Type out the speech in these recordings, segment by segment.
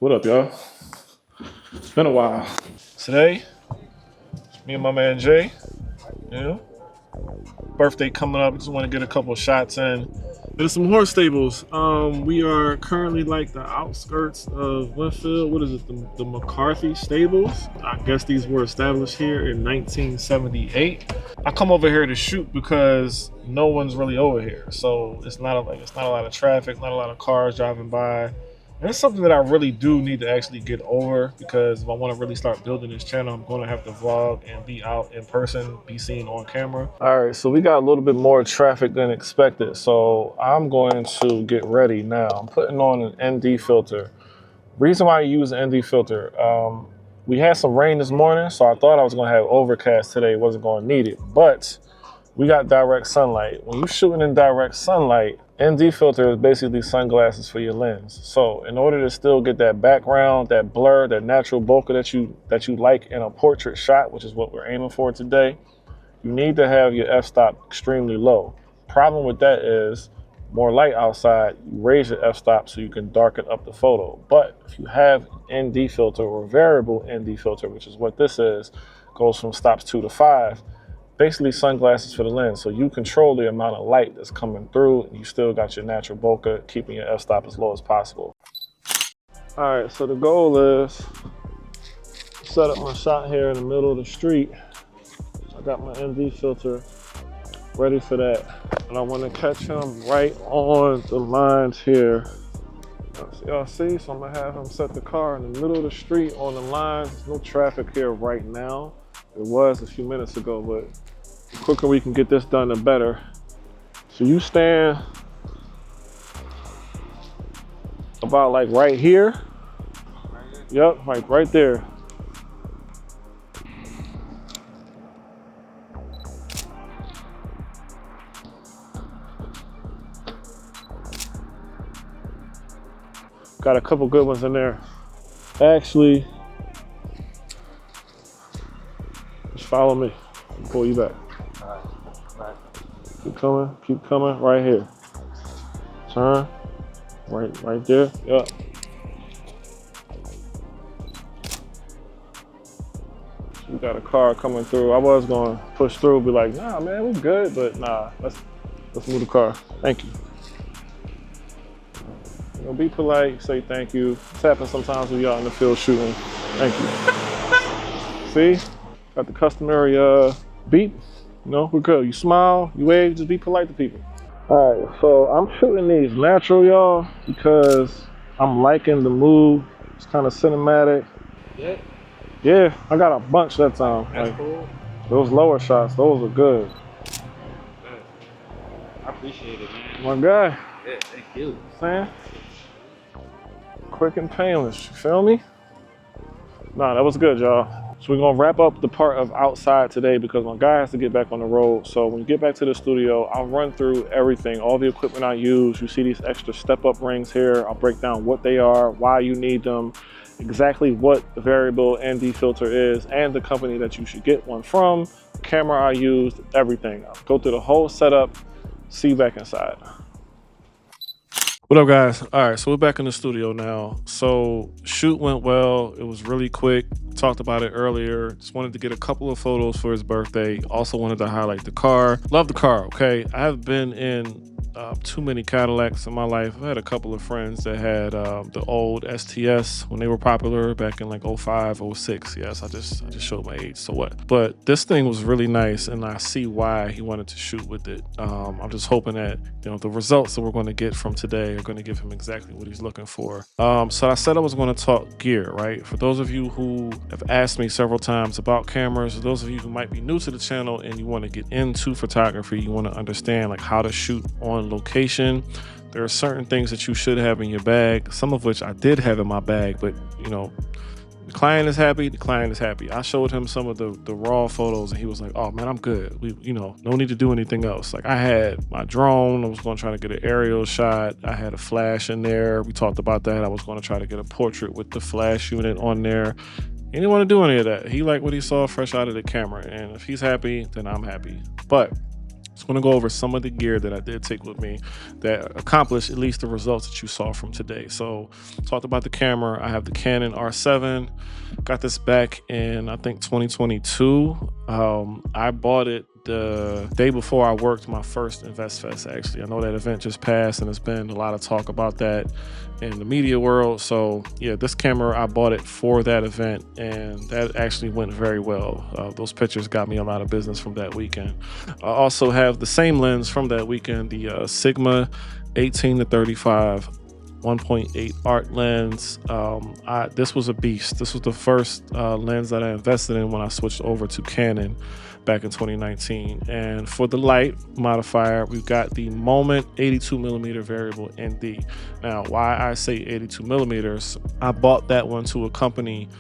What up, y'all? It's been a while. Today, it's me and my man Jay. You know, birthday coming up. Just want to get a couple of shots in. There's some horse stables. We are currently like the outskirts of Winfield. What is it? The McCarthy stables. I guess these were established here in 1978. I come over here to shoot because no one's really over here, so it's not a lot of traffic, not a lot of cars driving by. And it's something that I really do need to actually get over, because if I want to really start building this channel, I'm going to have to vlog and be out in person, be seen on camera. All right, so we got a little bit more traffic than expected. So I'm going to get ready now. I'm putting on an ND filter. Reason why I use an ND filter, we had some rain this morning, so I thought I was going to have overcast today. Wasn't going to need it, but we got direct sunlight. When you're shooting in direct sunlight, ND filter is basically sunglasses for your lens. So in order to still get that background, that blur, that natural bokeh that you like in a portrait shot, which is what we're aiming for today, you need to have your f-stop extremely low. Problem with that is, more light outside, you raise your f-stop so you can darken up the photo. But if you have ND filter or variable ND filter, which is what this is, goes from stops 2 to 5, basically sunglasses for the lens. So you control the amount of light that's coming through, and you still got your natural bokeh, keeping your f-stop as low as possible. All right, so the goal is set up my shot here in the middle of the street. I got my ND filter ready for that, and I want to catch him right on the lines here. Y'all see? So I'm gonna have him set the car in the middle of the street on the lines. There's no traffic here right now. It was a few minutes ago, but the quicker we can get this done, the better. So you stand about like right here. Yep, like right there. Got a couple good ones in there. Actually, just follow me. I'll pull you back. All right. Keep coming, right here. Turn, right there, yep. You got a car coming through. I was gonna push through, be like, nah, man, we good, but nah, let's move the car. Thank you. You know, be polite, say thank you. It's happened sometimes when y'all in the field shooting. Thank you. See? Got the customary beep. You know, we're good. You smile, you wave, just be polite to people. All right, so I'm shooting these natural, y'all, because I'm liking the move. It's kind of cinematic. Yeah? Yeah, I got a bunch that time. That's like, cool. Those lower shots, those are good. I appreciate it, man. My guy. Yeah, thank you. Saying? Quick and painless, you feel me? Nah, that was good, y'all. So we're gonna wrap up the part of outside today because my guy has to get back on the road. So when you get back to the studio, I'll run through everything, all the equipment I use. You see these extra step-up rings here. I'll break down what they are, why you need them, exactly what the variable ND filter is, and the company that you should get one from, the camera I used, everything. I'll go through the whole setup, see you back inside. What up, guys? All right, so we're back in the studio now. So shoot went well. It was really quick. Talked about it earlier. Just wanted to get a couple of photos for his birthday. Also wanted to highlight the car. Love the car, okay? I have been in too many Cadillacs in my life. I had a couple of friends that had the old STS when they were popular back in like 05, 06. Yes, I just showed my age, so what? But this thing was really nice, and I see why he wanted to shoot with it. I'm just hoping that, you know, the results that we're going to get from today are going to give him exactly what he's looking for. So I said I was going to talk gear, right? For those of you who have asked me several times about cameras, for those of you who might be new to the channel and you want to get into photography, you want to understand like how to shoot on location, there are certain things that you should have in your bag, some of which I did have in my bag, but you know, the client is happy, the client is happy. I showed him some of the raw photos and he was like, oh man, I'm good. You know, no need to do anything else. Like I had my drone, I was going to try to get an aerial shot. I had a flash in there. We talked about that. I was going to try to get a portrait with the flash unit on there. He didn't want to do any of that. He liked what he saw fresh out of the camera. And if he's happy, then I'm happy. But So I'm going to go over some of the gear that I did take with me that accomplished at least the results that you saw from today. So talked about the camera. I have the Canon R7. Got this back in, I think, 2022. I bought it the day before I worked my first Invest Fest, actually. I know that event just passed and there's been a lot of talk about that in the media world. So yeah, this camera, I bought it for that event and that actually went very well. Those pictures got me a lot of business from that weekend. I also have the same lens from that weekend, the Sigma 18 to 35 1.8 art lens. This was a beast. This was the first lens that I invested in when I switched over to Canon back in 2019. And for the light modifier, we've got the Moment 82 millimeter variable ND. Now, why I say 82 millimeters, I bought that one to a company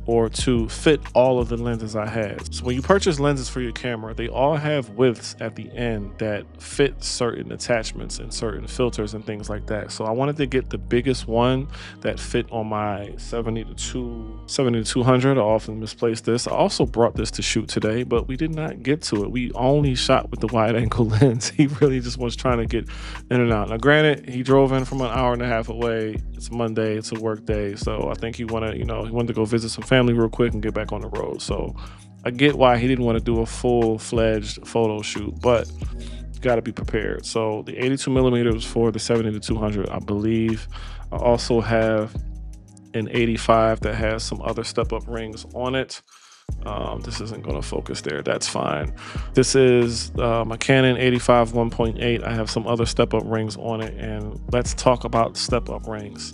or to fit all of the lenses I had. So when you purchase lenses for your camera, they all have widths at the end that fit certain attachments and certain filters and things like that. So I wanted to get the biggest one that fit on my 70 to 200. I often misplace this. I also brought this to shoot today, but we did not get to it. We only shot with the wide angle lens. He really just was trying to get in and out. Now granted, he drove in from an hour and a half away. It's Monday, it's a work day. So I think he wanted to go visit some family real quick and get back on the road. So I get why he didn't want to do a full-fledged photo shoot, but you got to be prepared. So the 82 millimeters for the 70 to 200, I believe. I also have an 85 that has some other step-up rings on it. This isn't going to focus there. That's fine. This is my Canon 85 1.8. I have some other step-up rings on it, and let's talk about step-up rings.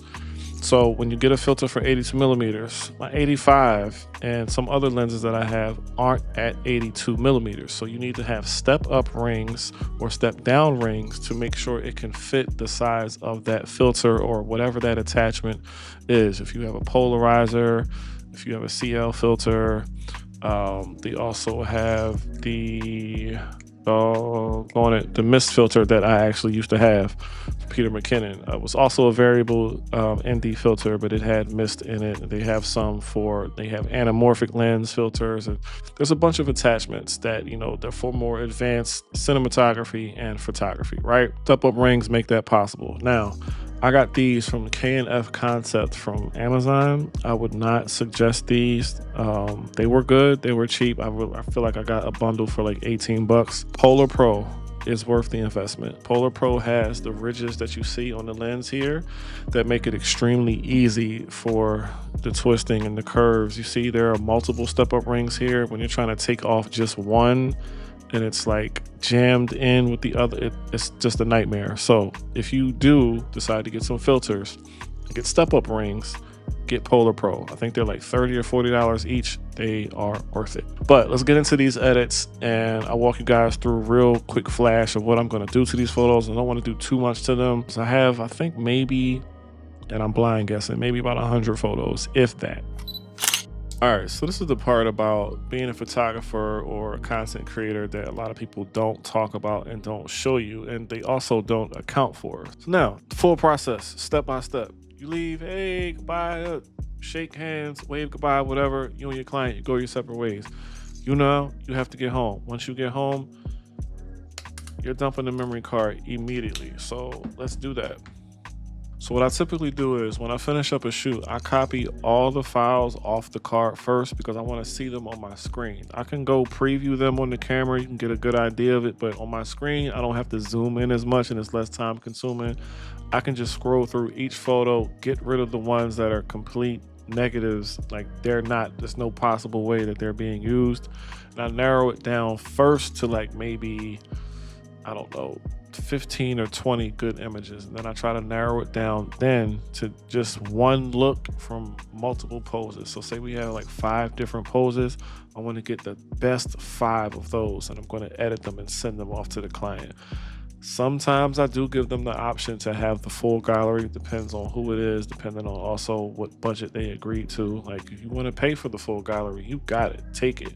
So when you get a filter for 82 millimeters, my 85 and some other lenses that I have aren't at 82 millimeters. So you need to have step up rings or step down rings to make sure it can fit the size of that filter or whatever that attachment is. If you have a polarizer, if you have a CL filter, they also have the mist filter that I actually used to have, Peter McKinnon. It was also a variable ND filter, but it had mist in it. They have anamorphic lens filters, and there's a bunch of attachments that, they're for more advanced cinematography and photography, right? Step-up rings make that possible. Now, I got these from K&F Concept from Amazon. I would not suggest these. They were good. They were cheap. I feel like I got a bundle for like 18 bucks. Polar Pro is worth the investment. Polar Pro has the ridges that you see on the lens here that make it extremely easy for the twisting and the curves. You see there are multiple step-up rings here. When you're trying to take off just one and it's like jammed in with the other, it's just a nightmare. So if you do decide to get some filters, get step-up rings, get Polar Pro. I think they're like $30 or $40 each. They are worth it. But let's get into these edits, and I'll walk you guys through a real quick flash of what I'm going to do to these photos. I don't want to do too much to them. So I have, I think maybe, and I'm blind guessing, maybe about 100 photos, if that. All right, so this is the part about being a photographer or a content creator that a lot of people don't talk about and don't show you, and they also don't account for. So now, the full process, step by step. You leave, hey, goodbye, shake hands, wave goodbye, whatever. You and your client, you go your separate ways. You have to get home. Once you get home, you're dumping the memory card immediately. So let's do that. So what I typically do is when I finish up a shoot, I copy all the files off the card first because I want to see them on my screen. I can go preview them on the camera. You can get a good idea of it, but on my screen, I don't have to zoom in as much and it's less time consuming. I can just scroll through each photo, get rid of the ones that are complete negatives, like there's no possible way that they're being used. And I narrow it down first to like maybe, I don't know, 15 or 20 good images, and then I try to narrow it down then to just one look from multiple poses. So say we have like 5 different poses, I want to get the best 5 of those, and I'm going to edit them and send them off to the client. Sometimes I do give them the option to have the full gallery. It depends on who it is, depending on also what budget they agreed to. Like if you want to pay for the full gallery, you got it, take it.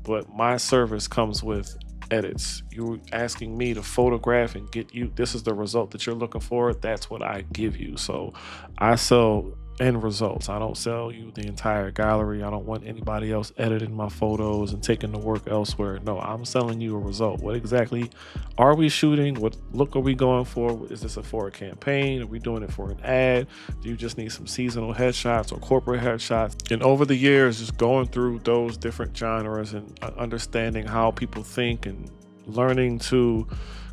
But my service comes with edits. You're asking me to photograph and get you, this is the result that you're looking for, that's what I give you. So I sell end results. I don't sell you the entire gallery. I don't want anybody else editing my photos and taking the work elsewhere. No, I'm selling you a result. What exactly are we shooting? What look are we going for? Is this for a campaign? Are we doing it for an ad? Do you just need some seasonal headshots or corporate headshots? And over the years, just going through those different genres and understanding how people think and learning to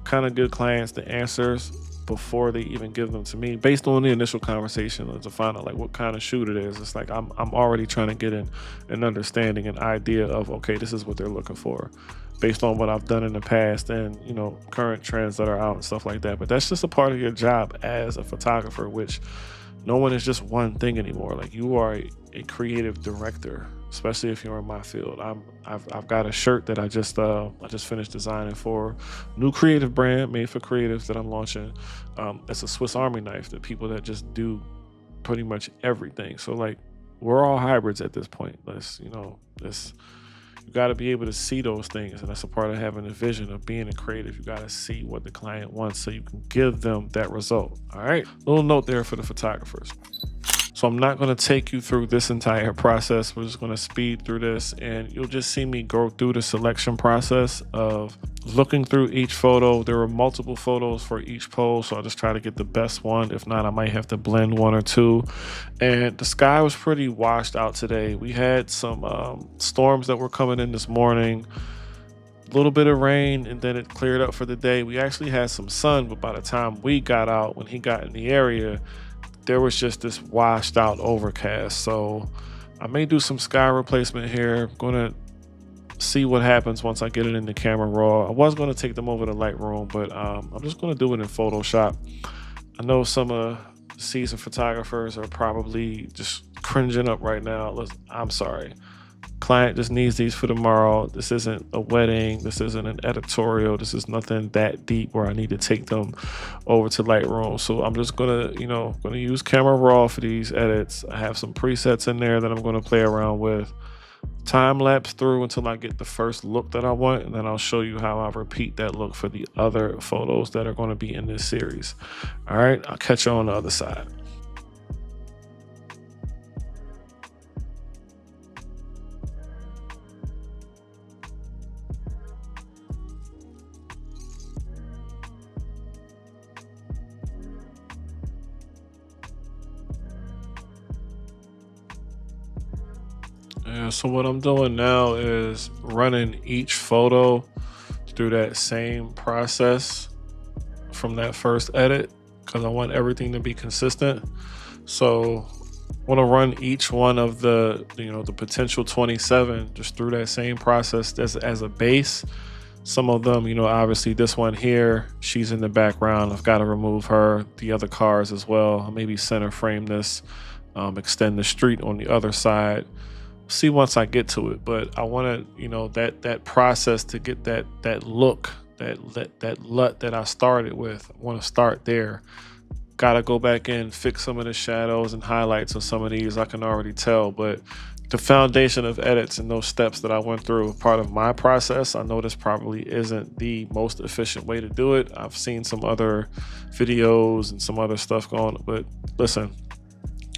kind of give clients the answers before they even give them to me based on the initial conversation to find out like what kind of shoot it is. It's like I'm already trying to get an understanding, an idea of, okay, this is what they're looking for based on what I've done in the past and, you know, current trends that are out and stuff like that. But that's just a part of your job as a photographer, which no one is just one thing anymore. Like, you are a creative director, especially if you're in my field. I've got a shirt that I just finished designing for a new creative brand made for creatives that I'm launching. It's a Swiss Army knife that people that just do pretty much everything. So like, we're all hybrids at this point. You got to be able to see those things, and that's a part of having a vision of being a creative. You got to see what the client wants so you can give them that result. All right, little note there for the photographers. So I'm not going to take you through this entire process. We're just going to speed through this, and you'll just see me go through the selection process of looking through each photo. There were multiple photos for each pose, so I'll just try to get the best one. If not, I might have to blend one or two. And the sky was pretty washed out today. We had some storms that were coming in this morning, a little bit of rain, and then it cleared up for the day. We actually had some sun, but by the time we got out, when he got in the area, there was just this washed out overcast. So I may do some sky replacement here. I'm gonna see what happens once I get it in the camera raw. I was gonna take them over to Lightroom, but I'm just gonna do it in Photoshop. I know some seasoned photographers are probably just cringing up right now. Listen, I'm sorry. Client just needs these for tomorrow. This isn't a wedding. This isn't an editorial. This is nothing that deep where I need to take them over to Lightroom. So I'm just gonna use Camera Raw for these edits. I have some presets in there that I'm gonna play around with. Time lapse through until I get the first look that I want, and then I'll show you how I repeat that look for the other photos that are gonna be in this series. All right, I'll catch you on the other side. Yeah, so what I'm doing now is running each photo through that same process from that first edit, because I want everything to be consistent. So I want to run each one of the potential 27 just through that same process as a base. Some of them, obviously this one here, she's in the background. I've got to remove her. The other cars as well. I'll maybe center frame this, extend the street on the other side. See once I get to it, but I want to, that process to get that look, that LUT that I started with. I want to start there. Got to go back in, fix some of the shadows and highlights of some of these. I can already tell, but the foundation of edits and those steps that I went through are part of my process. I know this probably isn't the most efficient way to do it. I've seen some other videos and some other stuff going, but listen,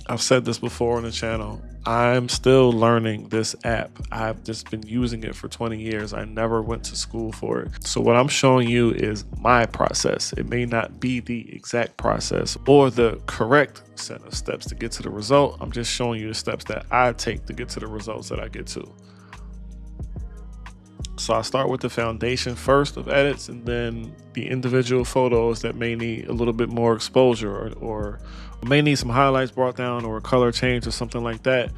I've said this before on the channel. I'm still learning this app. I've just been using it for 20 years. I never went to school for it. So what I'm showing you is my process. It may not be the exact process or the correct set of steps to get to the result. I'm just showing you the steps that I take to get to the results that I get to. So I start with the foundation first of edits, and then the individual photos that may need a little bit more exposure or may need some highlights brought down or a color change or something like that.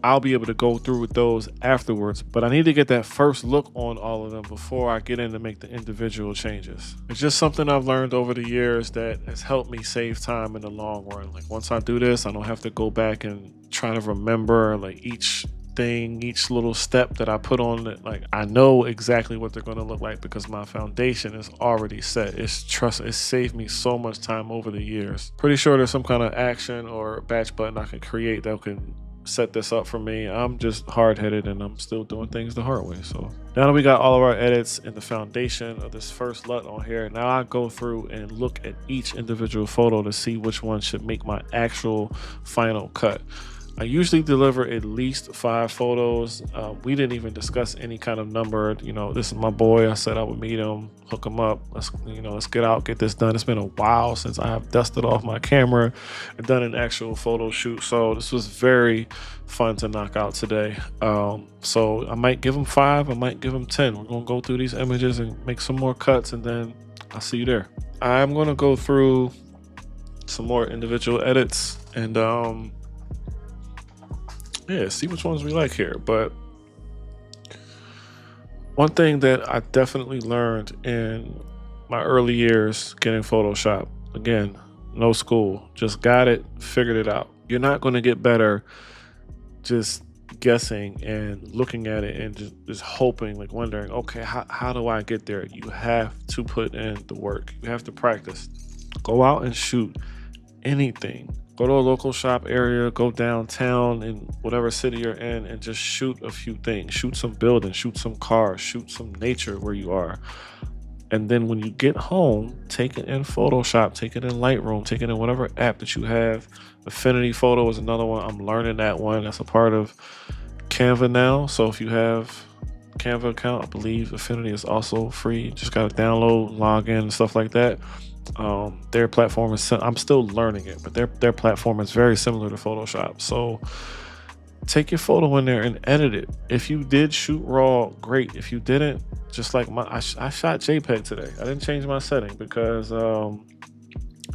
I'll be able to go through with those afterwards, but I need to get that first look on all of them before I get in to make the individual changes. It's just something I've learned over the years that has helped me save time in the long run. Like, once I do this, I don't have to go back and try to remember like each thing, each little step that I put on it. Like, I know exactly what they're going to look like because my foundation is already set. It's saved me so much time over the years. Pretty sure there's some kind of action or batch button I can create that can set this up for me. I'm just hard-headed and I'm still doing things the hard way. So now that we got all of our edits and the foundation of this first LUT on here, now I go through and look at each individual photo to see which one should make my actual final cut. I usually deliver at least 5 photos. We didn't even discuss any kind of number. You know, this is my boy. I said I would meet him, hook him up. Let's get out, get this done. It's been a while since I have dusted off my camera and done an actual photo shoot. So this was very fun to knock out today. So I might give him 5. I might give him 10. We're gonna go through these images and make some more cuts, and then I'll see you there. I'm gonna go through some more individual edits and yeah, see which ones we like here. But one thing that I definitely learned in my early years getting Photoshop, again, no school, just got it, figured it out. You're not going to get better just guessing and looking at it and just hoping, like wondering, okay, how do I get there? You have to put in the work. You have to practice. Go out and shoot anything. Go to a local shop area, go downtown in whatever city you're in, and just shoot a few things. Shoot some buildings, shoot some cars, shoot some nature where you are. And then when you get home, take it in Photoshop, take it in Lightroom, take it in whatever app that you have. Affinity Photo is another one. I'm learning that one. That's a part of Canva now. So if you have Canva account, I believe Affinity is also free. You just got to download, log in, and stuff like that. Their platform is, I'm still learning it, but their platform is very similar to Photoshop. So take your photo in there and edit it. If you did shoot raw, great. If you didn't, just like I shot JPEG today. I didn't change my setting because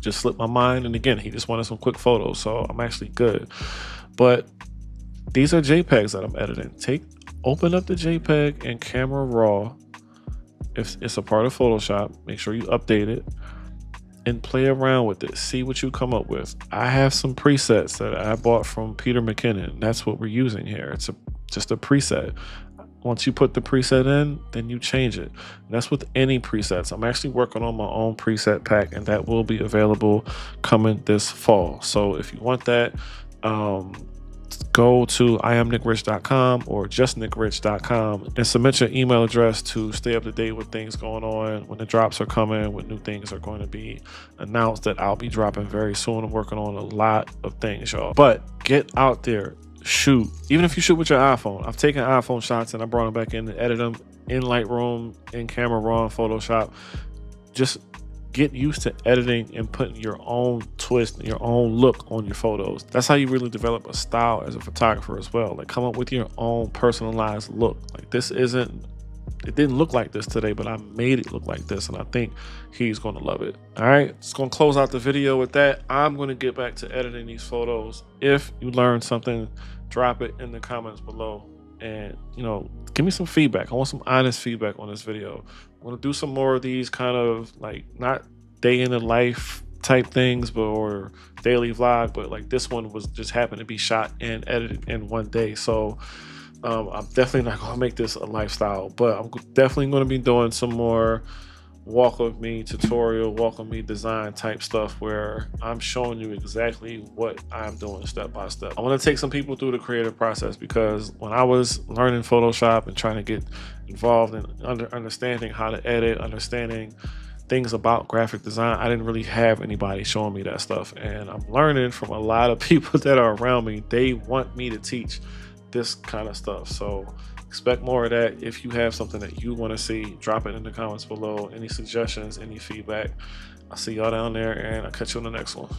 just slipped my mind. And again, he just wanted some quick photos, so I'm actually good. But these are JPEGs that I'm editing. Open up the JPEG in Camera Raw. If it's a part of Photoshop, make sure you update it and play around with it. See what you come up with. I have some presets that I bought from Peter McKinnon. That's what we're using here. It's just a preset. Once you put the preset in, then you change it. And that's with any presets. I'm actually working on my own preset pack, and that will be available coming this fall. So if you want that, go to iamnickrich.com or justnickrich.com and submit your email address to stay up to date with things going on, when the drops are coming, when new things are going to be announced that I'll be dropping very soon. I'm working on a lot of things, y'all. But get out there, shoot. Even if you shoot with your iPhone. I've taken iPhone shots and I brought them back in and edit them in Lightroom, in Camera Raw, and Photoshop. Just get used to editing and putting your own twist and your own look on your photos. That's how you really develop a style as a photographer as well. Like, come up with your own personalized look. Like, it didn't look like this today, but I made it look like this, and I think he's going to love it. All right, just going to close out the video with that. I'm going to get back to editing these photos. If you learned something, drop it in the comments below, and give me some feedback. I want some honest feedback on this video. I want to do some more of these kind of, like, not day in the life type things, or daily vlog, but like this one was just happened to be shot and edited in one day. So I'm definitely not going to make this a lifestyle, but I'm definitely going to be doing some more walk with me tutorial, walk with me design type stuff, where I'm showing you exactly what I'm doing step by step. I want to take some people through the creative process, because when I was learning Photoshop and trying to get involved in understanding how to edit, understanding things about graphic design, I didn't really have anybody showing me that stuff. And I'm learning from a lot of people that are around me. They want me to teach this kind of stuff. So expect more of that. If you have something that you want to see, drop it in the comments below. Any suggestions, any feedback. I'll see y'all down there, and I'll catch you on the next one.